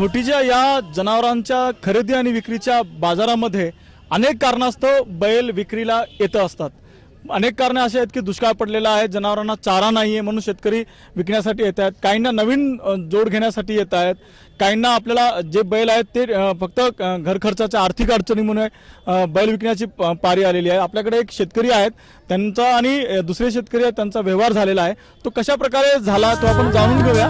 घोटीच्या या जनावरांच्या खरेदी आणि विक्रीच्या बाजारामध्ये अनेक कारणास्तव बैल विक्रीला येत असतात। अनेक कारणे अशी आहेत की दुष्काळ पडलेला आहे, जनावरांना चारा नाहीये म्हणून शेतकरी विकण्यासाठी येत आहेत, काहींना नवीन जोड घेण्यासाठी येत आहेत, काहींना आपल्याला जे बैल आहेत ते फक्त घर खर्चाच्या आर्थिक अडचणीमुळे बैल विकण्याची पारी आलेली आहे। आपल्याकडे एक शेतकरी आहेत, त्यांचा आणि दुसरे शेतकरी आहेत त्यांचा व्यवहार झालेला आहे, तो कशा प्रकारे झाला तो आपण जाणून घेऊया।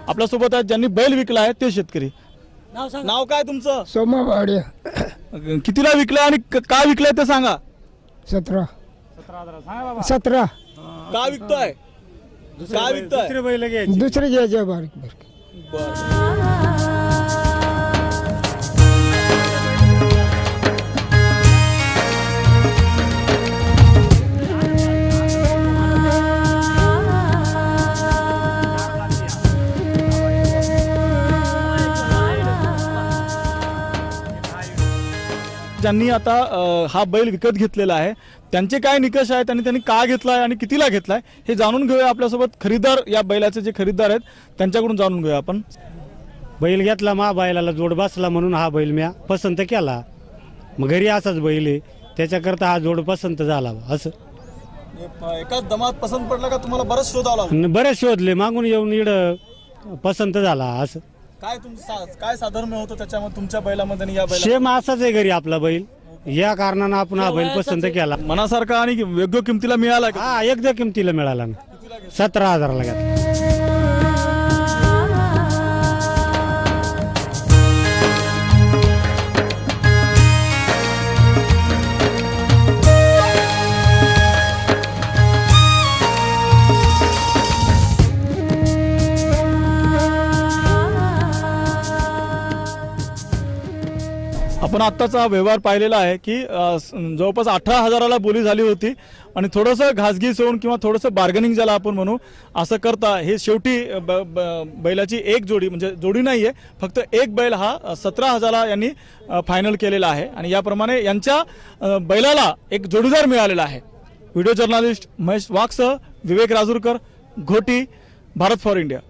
आपल्या सोबत आहेत ज्यांनी बैल विकला आहे ते शेतकरी। नाव काय तुमचं? सोमा भाडे। कितीला विकलाय आणि का विकलाय ते सांगा। 17 का विकतोय? का विकतोय? दुसरे घ्यायचे बारीक बारीक। ज्यांनी आता हा बैल विकत घेतलेला आहे त्यांचे काय निकष आहेत आणि त्यांनी का घेतलाय आणि कितीला घेतलाय हे जाणून घेऊया। आपल्यासोबत खरीदार, या बैलाचे जे खरीदार आहेत त्यांच्याकडून जाणून घेऊया आपण। बैल घेतला, मा बैलाला जोड बसला म्हणून हा बैल म्या पसंत केला। मग घरी असाच बैल आहे त्याच्याकरता हा जोड पसंत झाला। असं एकाच दमात पसंत पडला का तुम्हाला बरंच शोधावं लागलं? बरेच शोधले, मागून येऊन इड पसंत झाला। असं काय तुमचं काय साधर्म्य होतं त्याच्यामध्ये तुमच्या बैलामध्ये आणि या बैला? शेम असाच आहे घरी आपला बैल, या कारणानं आपण हा बैल पसंत केला। मनासारखा आणि योग्य किमतीला मिळाला का? हा, एकदा किमतीला मिळाला ना, 17,000ला घेतला। आपण आत्ताचा व्यवहार पाहिलेला आहे की जवळपास 18,000ला बोली झाली होती आणि थोडंसं घासगी सोडून किंवा थोडंसं बार्गेनिंग ज्याला आपण म्हणू असं करता हे शेवटी बैलाची एक जोडी, म्हणजे जोडी नाहीये, फक्त एक बैल हा 17,000ला यांनी फायनल केलेला आहे आणि याप्रमाणे यांच्या बैलाला एक जोडीदार मिळालेला आहे। व्हिडिओ जर्नलिस्ट महेश वाघसह विवेक राजूरकर, घोटी, भारत फॉर इंडिया।